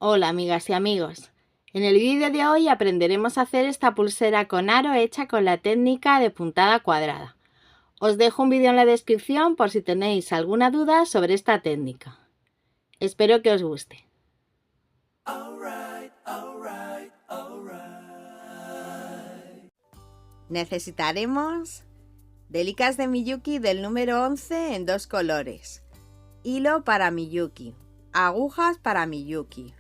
Hola amigas y amigos, en el vídeo de hoy aprenderemos a hacer esta pulsera con aro hecha con la técnica de puntada cuadrada. Os dejo un vídeo en la descripción por si tenéis alguna duda sobre esta técnica. Espero que os guste. Necesitaremos delicas de Miyuki del número 11 en 2 colores, hilo para Miyuki, agujas para Miyuki,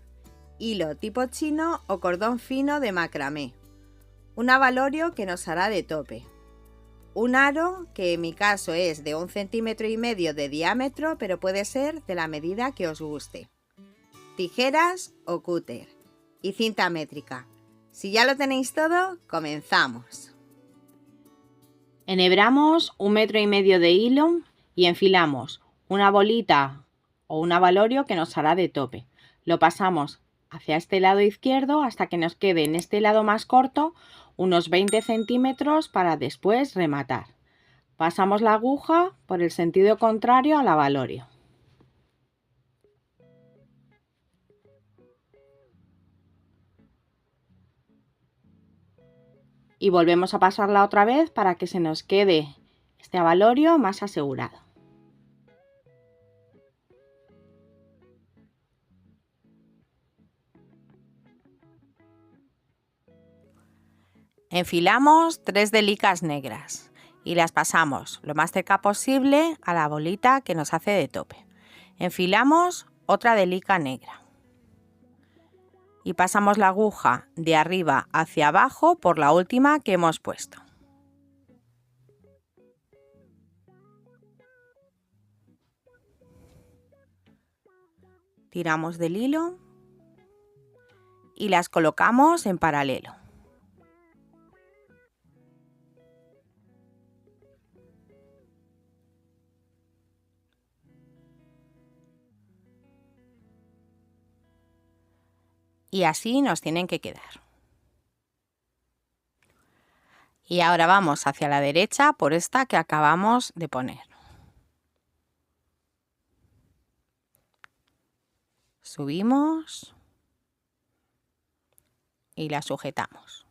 hilo tipo chino o cordón fino de macramé, un abalorio que nos hará de tope, un aro que en mi caso es de 1,5 centímetros de diámetro, pero puede ser de la medida que os guste, tijeras o cúter y cinta métrica. Si ya lo tenéis todo, comenzamos. Enhebramos 1,5 metros de hilo y enfilamos una bolita o un abalorio que nos hará de tope. Lo pasamos hacia este lado izquierdo hasta que nos quede en este lado más corto unos 20 centímetros para después rematar. Pasamos la aguja por el sentido contrario al abalorio. Y volvemos a pasarla otra vez para que se nos quede este abalorio más asegurado. Enfilamos 3 delicas negras y las pasamos lo más cerca posible a la bolita que nos hace de tope. Enfilamos otra delica negra y pasamos la aguja de arriba hacia abajo por la última que hemos puesto. Tiramos del hilo y las colocamos en paralelo. Y así nos tienen que quedar. Y ahora vamos hacia la derecha por esta que acabamos de poner. Subimos y la sujetamos.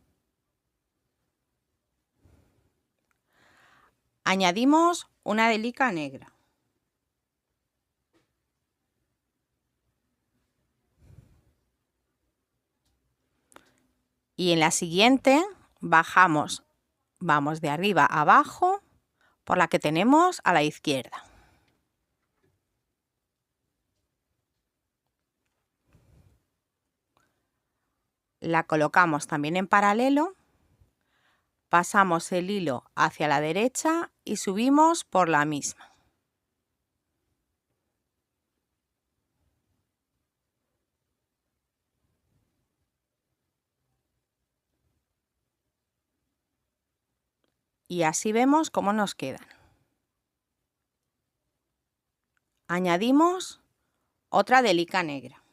Añadimos una delica negra. Y en la siguiente bajamos, vamos de arriba a abajo por la que tenemos a la izquierda. La colocamos también en paralelo, pasamos el hilo hacia la derecha y subimos por la misma. Y así vemos cómo nos quedan. Añadimos otra delica negra.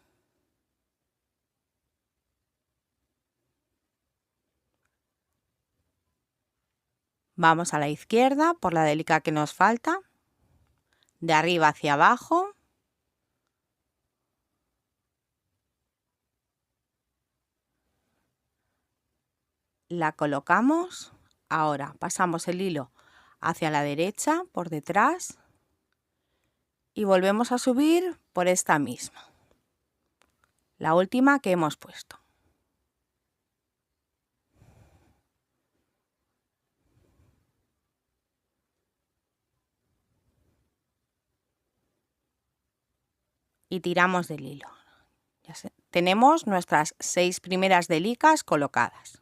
Vamos a la izquierda por la delica que nos falta, de arriba hacia abajo. La colocamos. Ahora pasamos el hilo hacia la derecha por detrás y volvemos a subir por esta misma, la última que hemos puesto. Y tiramos del hilo. Tenemos nuestras 6 primeras delicas colocadas.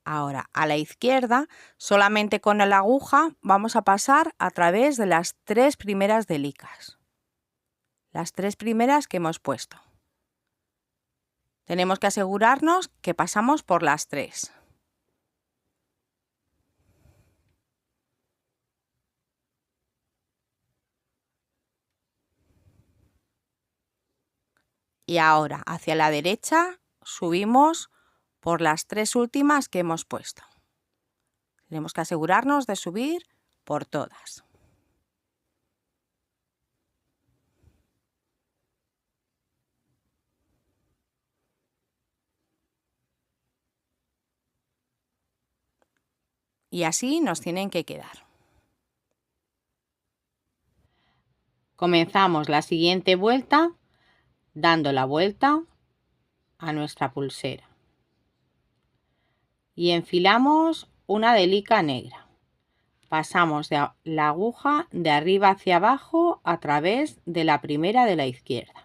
Ahora a la izquierda, solamente con la aguja vamos a pasar a través de las 3 primeras delicas. Las 3 primeras que hemos puesto. Tenemos que asegurarnos que pasamos por las 3. Y ahora hacia la derecha subimos por las 3 últimas que hemos puesto. Tenemos que asegurarnos de subir por todas. y así nos tienen que quedar. Comenzamos la siguiente vuelta dando la vuelta a nuestra pulsera y enfilamos una delica negra. Pasamos la aguja de arriba hacia abajo a través de la primera de la izquierda.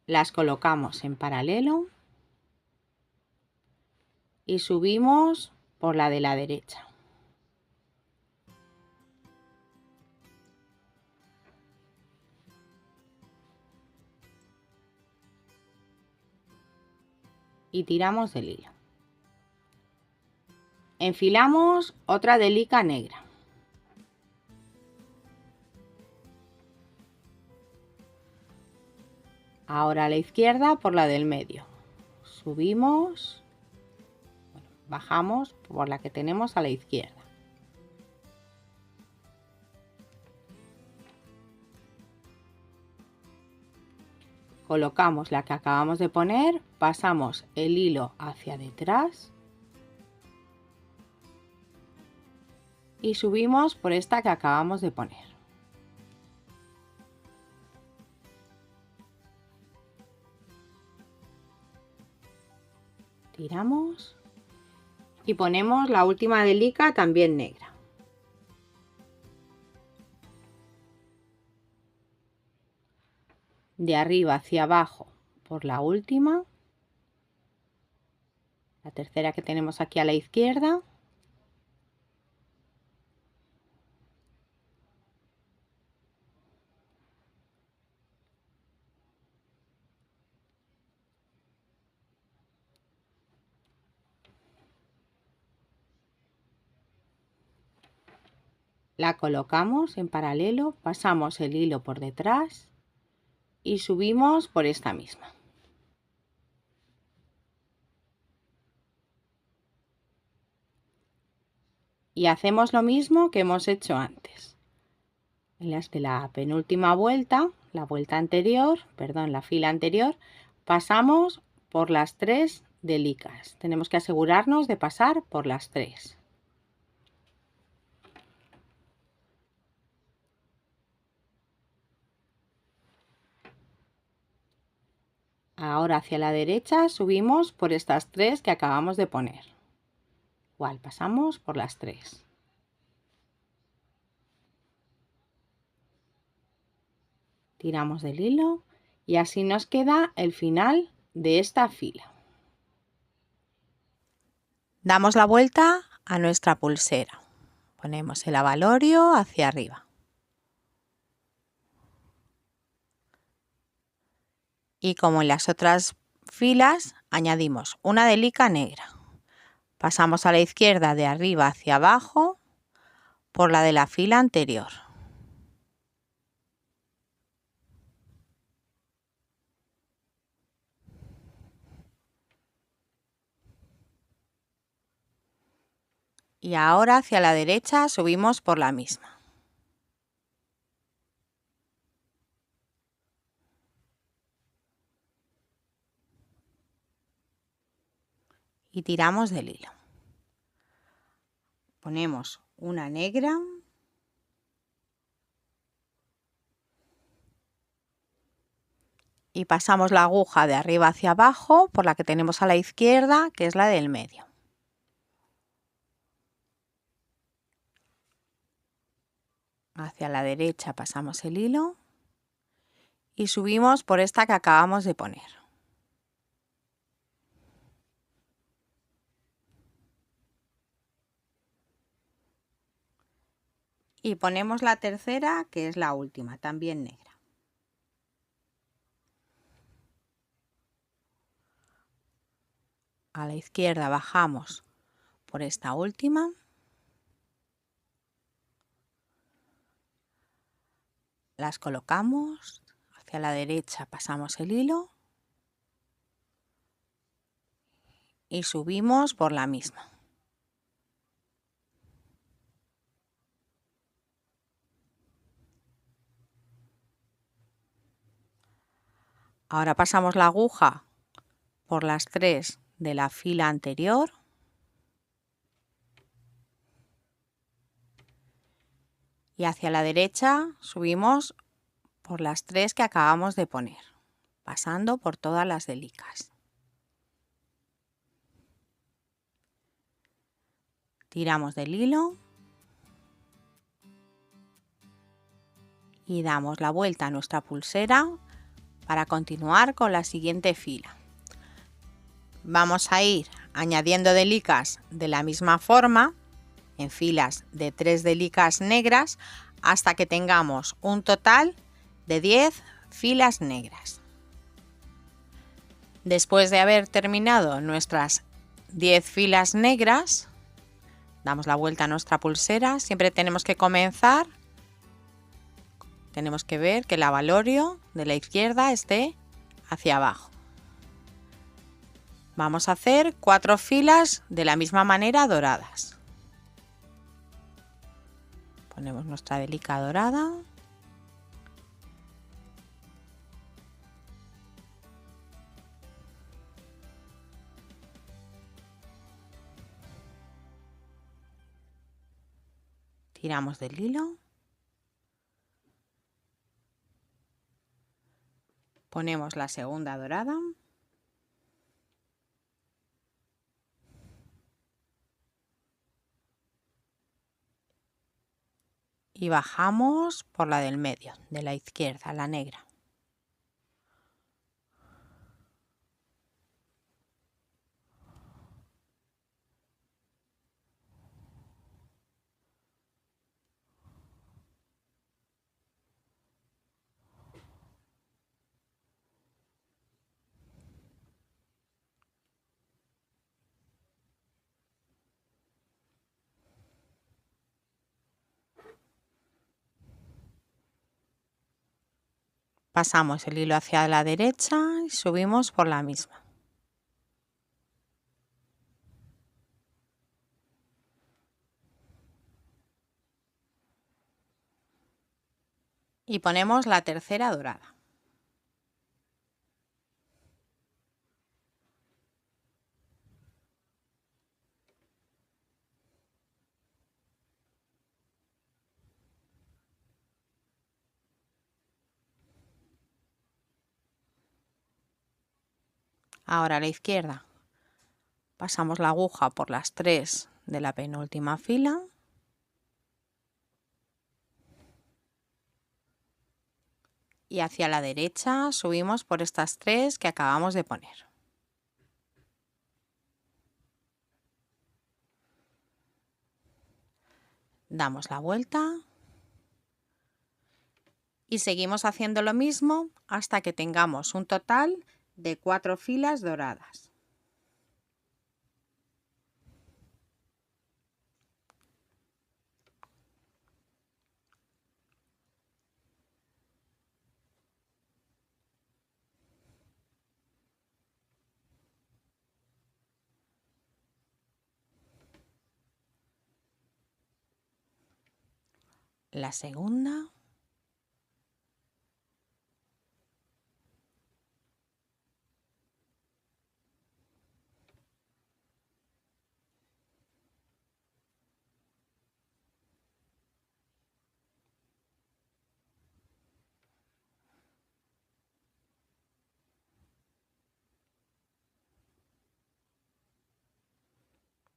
Las colocamos en paralelo y subimos por la de la derecha. Y tiramos del hilo. Enfilamos otra delica negra. Ahora a la izquierda por la del medio. Subimos, bajamos por la que tenemos a la izquierda. Colocamos la que acabamos de poner, pasamos el hilo hacia detrás y subimos por esta que acabamos de poner. Tiramos y ponemos la última delica también negra. De arriba hacia abajo por la última, la tercera que tenemos aquí a la izquierda. La colocamos en paralelo, pasamos el hilo por detrás y subimos por esta misma. Y hacemos lo mismo que hemos hecho antes. En las de la penúltima vuelta, la fila anterior, pasamos por las 3 delicas. Tenemos que asegurarnos de pasar por las 3. Ahora hacia la derecha subimos por estas 3 que acabamos de poner. Igual pasamos por las 3. Tiramos del hilo y así nos queda el final de esta fila. Damos la vuelta a nuestra pulsera. Ponemos el abalorio hacia arriba. Y como en las otras filas, añadimos una delica negra. Pasamos a la izquierda de arriba hacia abajo por la de la fila anterior. Y ahora hacia la derecha subimos por la misma. Y tiramos del hilo. Ponemos una negra. Y pasamos la aguja de arriba hacia abajo por la que tenemos a la izquierda, que es la del medio. Hacia la derecha pasamos el hilo y subimos por esta que acabamos de poner. Y ponemos la tercera, que es la última, también negra. A la izquierda bajamos por esta última. Las colocamos, hacia la derecha pasamos el hilo y subimos por la misma. Ahora pasamos la aguja por las 3 de la fila anterior y hacia la derecha subimos por las 3 que acabamos de poner, pasando por todas las delicas. Tiramos del hilo y damos la vuelta a nuestra pulsera para continuar con la siguiente fila. Vamos a ir añadiendo delicas de la misma forma en filas de 3 delicas negras hasta que tengamos un total de 10 filas negras. Después de haber terminado nuestras 10 filas negras, damos la vuelta a nuestra pulsera. Siempre tenemos que comenzar. Tenemos que ver que el abalorio de la izquierda esté hacia abajo. Vamos a hacer 4 filas de la misma manera doradas. Ponemos nuestra delica dorada. Tiramos del hilo. Ponemos la segunda dorada. Y bajamos por la del medio, de la izquierda, la negra. Pasamos el hilo hacia la derecha y subimos por la misma. Y ponemos la tercera dorada. Ahora a la izquierda. Pasamos la aguja por las 3 de la penúltima fila. Y hacia la derecha subimos por estas 3 que acabamos de poner. Damos la vuelta. Y seguimos haciendo lo mismo hasta que tengamos un total de 4 filas doradas. La segunda.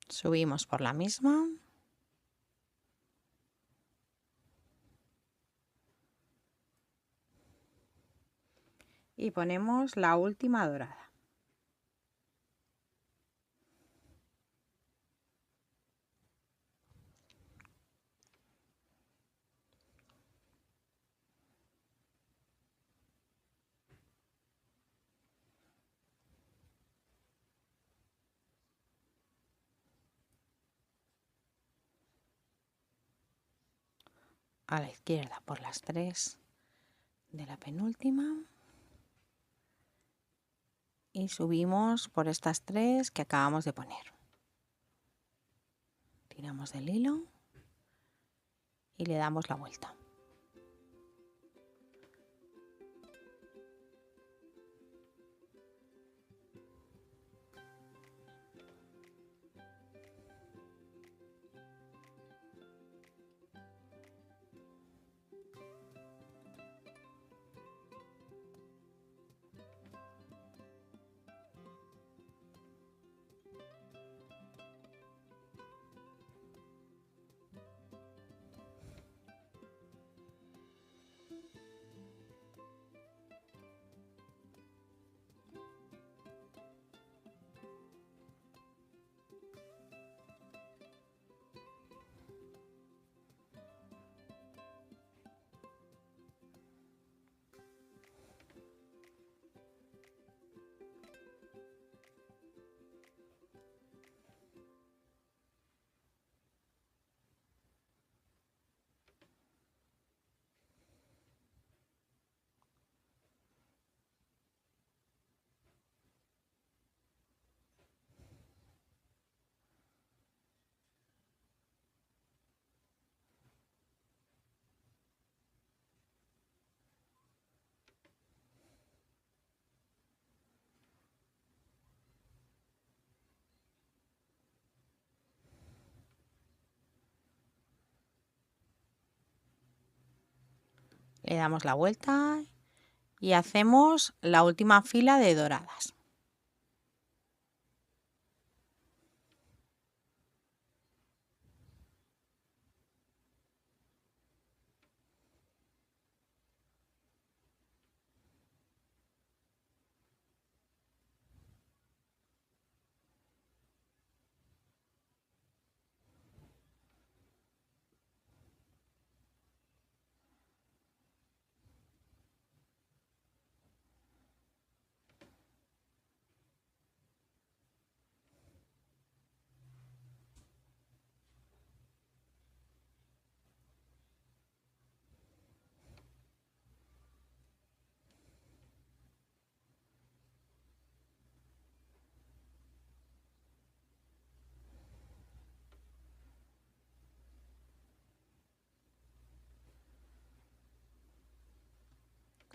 Subimos por la misma. Y ponemos la última dorada. A la izquierda por las 3 de la penúltima. Y subimos por estas 3 que acabamos de poner. Tiramos del hilo y le damos la vuelta. Le damos la vuelta y hacemos la última fila de doradas.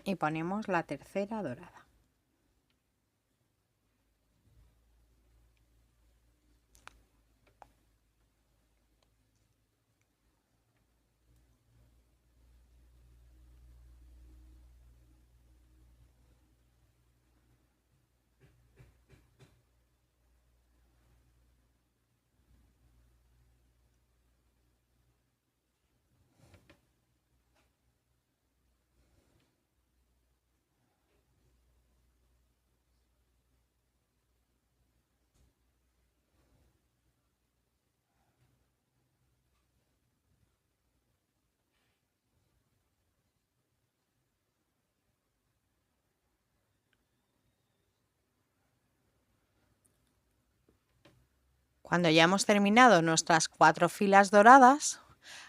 Y ponemos la tercera dorada. Cuando ya hemos terminado nuestras 4 filas doradas,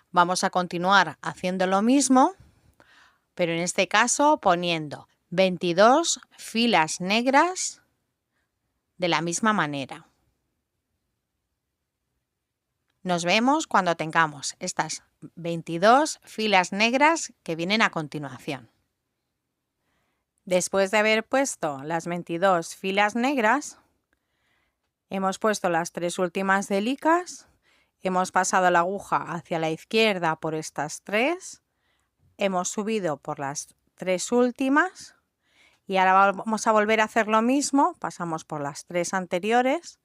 vamos a continuar haciendo lo mismo, pero en este caso poniendo 22 filas negras de la misma manera. Nos vemos cuando tengamos estas 22 filas negras que vienen a continuación. Después de haber puesto las 22 filas negras, hemos puesto las 3 últimas delicas, hemos pasado la aguja hacia la izquierda por estas 3, hemos subido por las 3 últimas y ahora vamos a volver a hacer lo mismo, pasamos por las 3 anteriores.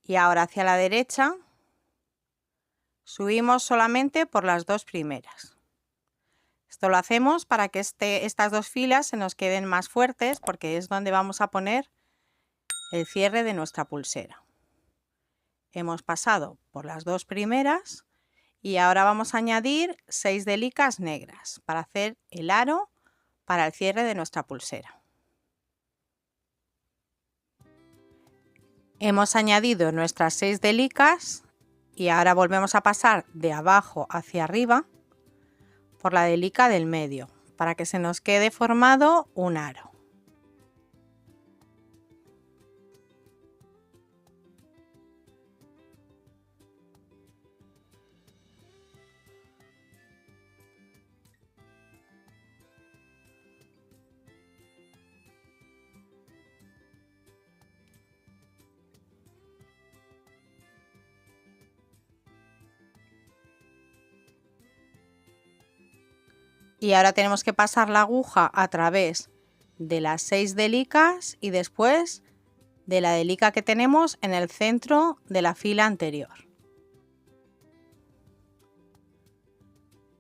Y ahora hacia la derecha subimos solamente por las 2 primeras. Esto lo hacemos para que estas 2 filas se nos queden más fuertes porque es donde vamos a poner el cierre de nuestra pulsera. Hemos pasado por las 2 primeras y ahora vamos a añadir 6 delicas negras para hacer el aro para el cierre de nuestra pulsera. Hemos añadido nuestras 6 delicas y ahora volvemos a pasar de abajo hacia arriba por la delica del medio para que se nos quede formado un aro. Y ahora tenemos que pasar la aguja a través de las 6 delicas y después de la delica que tenemos en el centro de la fila anterior.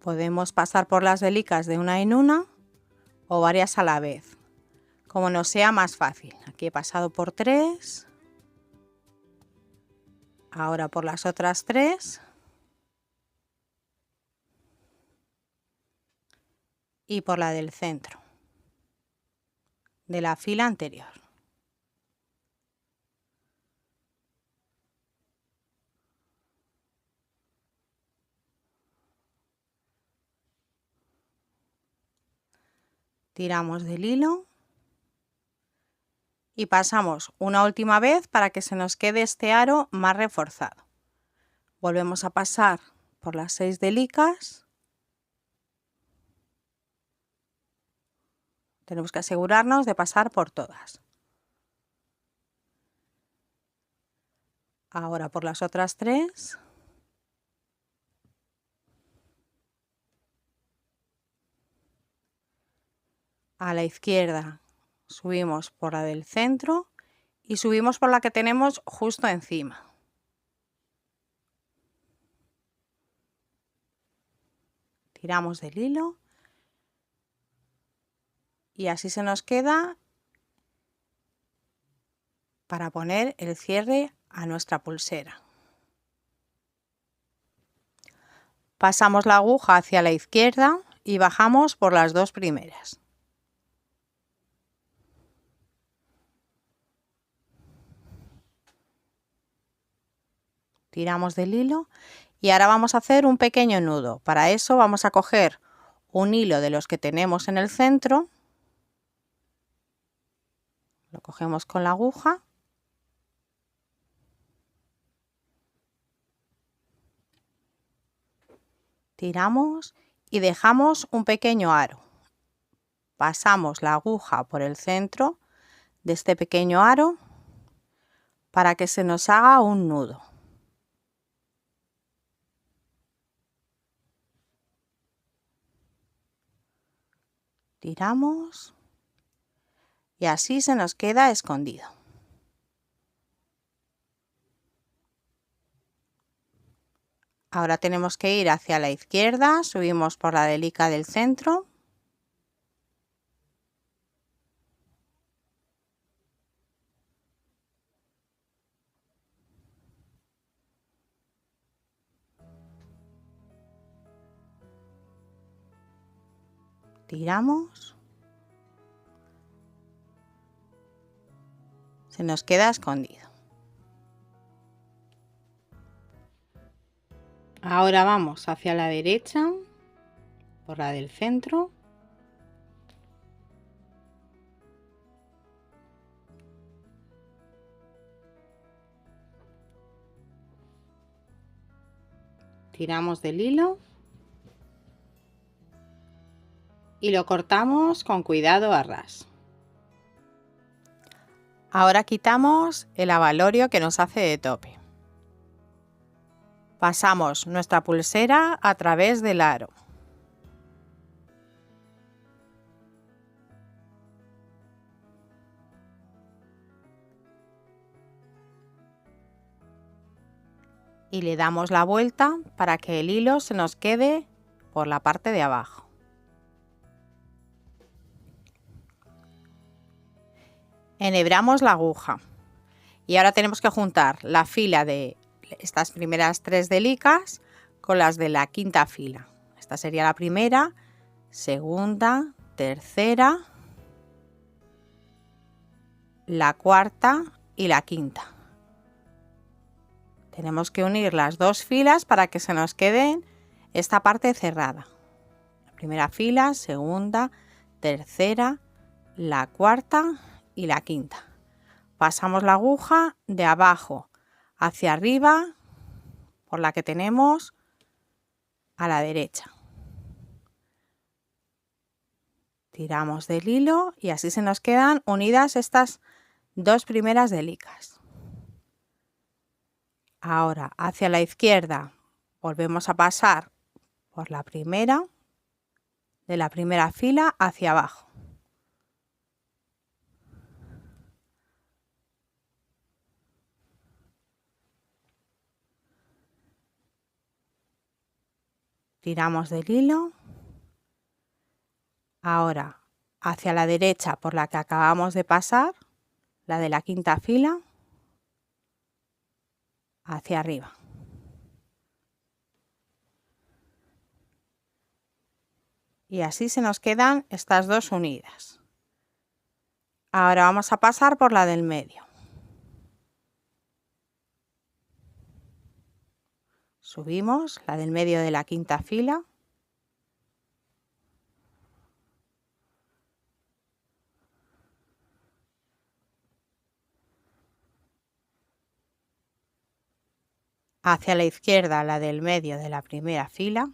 Podemos pasar por las delicas de una en una o varias a la vez, como nos sea más fácil. Aquí he pasado por 3, ahora por las otras 3. Y por la del centro de la fila anterior. Tiramos del hilo y pasamos una última vez para que se nos quede este aro más reforzado. Volvemos a pasar por las 6 delicas. Tenemos que asegurarnos de pasar por todas. Ahora por las otras 3. A la izquierda subimos por la del centro y subimos por la que tenemos justo encima. Tiramos del hilo y así se nos queda para poner el cierre a nuestra pulsera. Pasamos la aguja hacia la izquierda y bajamos por las 2 primeras. Tiramos del hilo y ahora vamos a hacer un pequeño nudo. Para eso vamos a coger un hilo de los que tenemos en el centro, lo cogemos con la aguja tiramos y dejamos un pequeño aro. Pasamos la aguja por el centro de este pequeño aro para que se nos haga un nudo. Tiramos y así se nos queda escondido. Ahora tenemos que ir hacia la izquierda, subimos por la delica del centro. Tiramos. Se nos queda escondido. Ahora vamos hacia la derecha, por la del centro. Tiramos del hilo y lo cortamos con cuidado a ras. Ahora quitamos el abalorio que nos hace de tope. Pasamos nuestra pulsera a través del aro. Y le damos la vuelta para que el hilo se nos quede por la parte de abajo. Enhebramos la aguja y ahora tenemos que juntar la fila de estas primeras 3 delicas con las de la quinta fila. Esta sería la primera, segunda, tercera, la cuarta y la quinta. Tenemos que unir las 2 filas para que se nos quede esta parte cerrada. La primera fila, segunda, tercera, la cuarta y la quinta. Pasamos la aguja de abajo hacia arriba por la que tenemos a la derecha. Tiramos del hilo y así se nos quedan unidas estas 2 primeras delicas. Ahora hacia la izquierda volvemos a pasar por la primera, de la primera fila hacia abajo. Tiramos del hilo. Ahora hacia la derecha por la que acabamos de pasar, la de la quinta fila, hacia arriba. Y así se nos quedan estas 2 unidas. Ahora vamos a pasar por la del medio. Subimos la del medio de la quinta fila. Hacia la izquierda la del medio de la primera fila.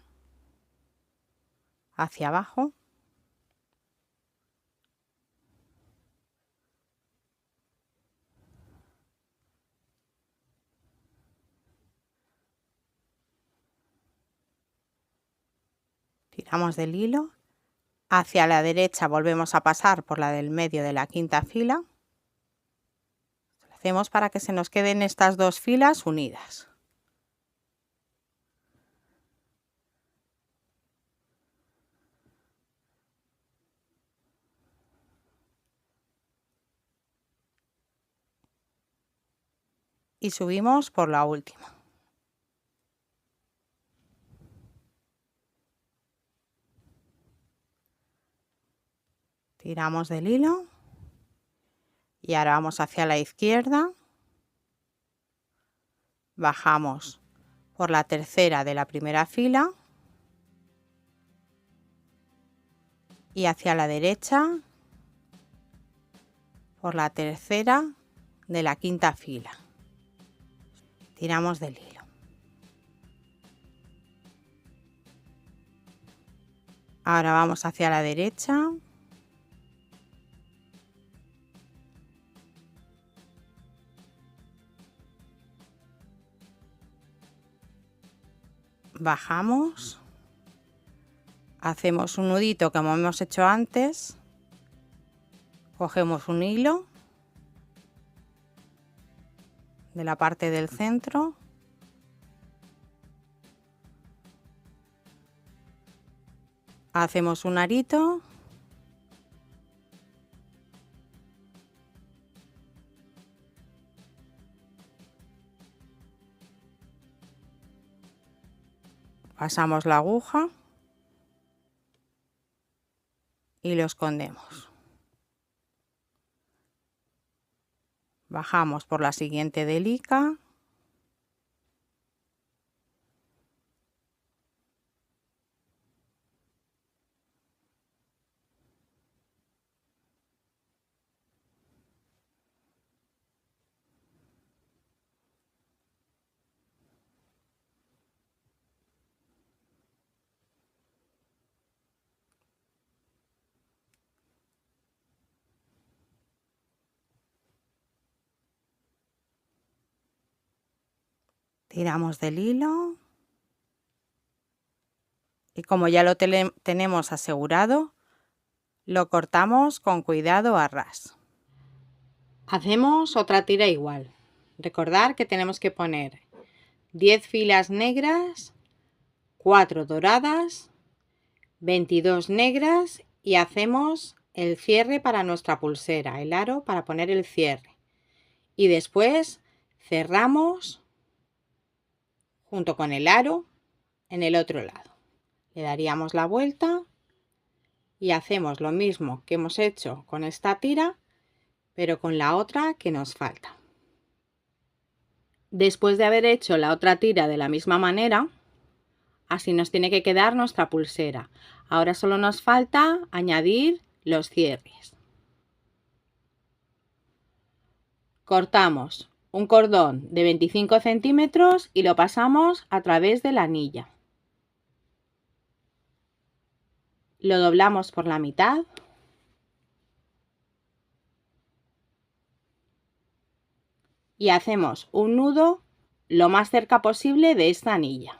Hacia abajo. tiramos del hilo, hacia la derecha volvemos a pasar por la del medio de la quinta fila. Lo hacemos para que se nos queden estas dos filas unidas. Y subimos por la última. Tiramos del hilo y ahora vamos hacia la izquierda, bajamos por la tercera de la primera fila y hacia la derecha por la tercera de la quinta fila. Tiramos del hilo. Ahora vamos hacia la derecha. Bajamos. Hacemos un nudito como hemos hecho antes. Cogemos un hilo de la parte del centro. Hacemos un arito. Pasamos la aguja y lo escondemos. Bajamos por la siguiente delica. Tiramos del hilo y como ya lo tenemos asegurado, lo cortamos con cuidado a ras. Hacemos otra tira igual. Recordar que tenemos que poner 10 filas negras, 4 doradas, 22 negras y hacemos el cierre para nuestra pulsera, el aro para poner el cierre. Y después cerramos junto con el aro en el otro lado. Le daríamos la vuelta y hacemos lo mismo que hemos hecho con esta tira, pero con la otra que nos falta. Después de haber hecho la otra tira de la misma manera, así nos tiene que quedar nuestra pulsera. Ahora solo nos falta añadir los cierres. Cortamos un cordón de 25 centímetros y lo pasamos a través de la anilla. Lo doblamos por la mitad. Y hacemos un nudo lo más cerca posible de esta anilla.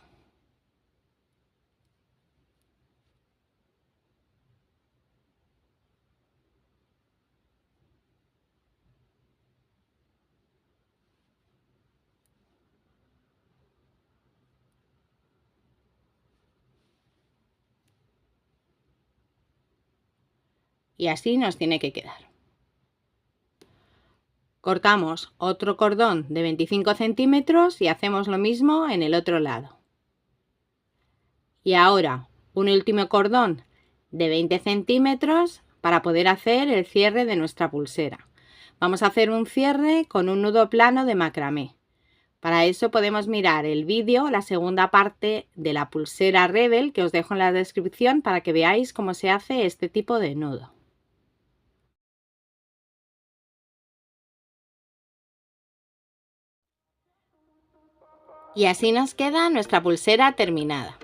Y así nos tiene que quedar. Cortamos otro cordón de 25 centímetros y hacemos lo mismo en el otro lado. Y ahora un último cordón de 20 centímetros para poder hacer el cierre de nuestra pulsera. Vamos a hacer un cierre con un nudo plano de macramé. Para eso podemos mirar el vídeo, la segunda parte de la pulsera Rebel, que os dejo en la descripción para que veáis cómo se hace este tipo de nudo. Y así nos queda nuestra pulsera terminada.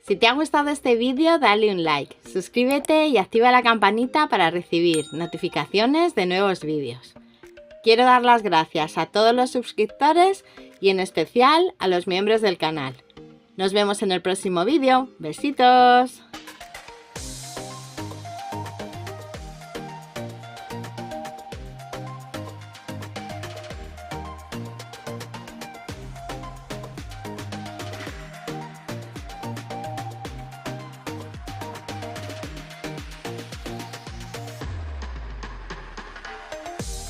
Si te ha gustado este vídeo, dale un like, suscríbete y activa la campanita para recibir notificaciones de nuevos vídeos. Quiero dar las gracias a todos los suscriptores y en especial a los miembros del canal. Nos vemos en el próximo vídeo. ¡Besitos!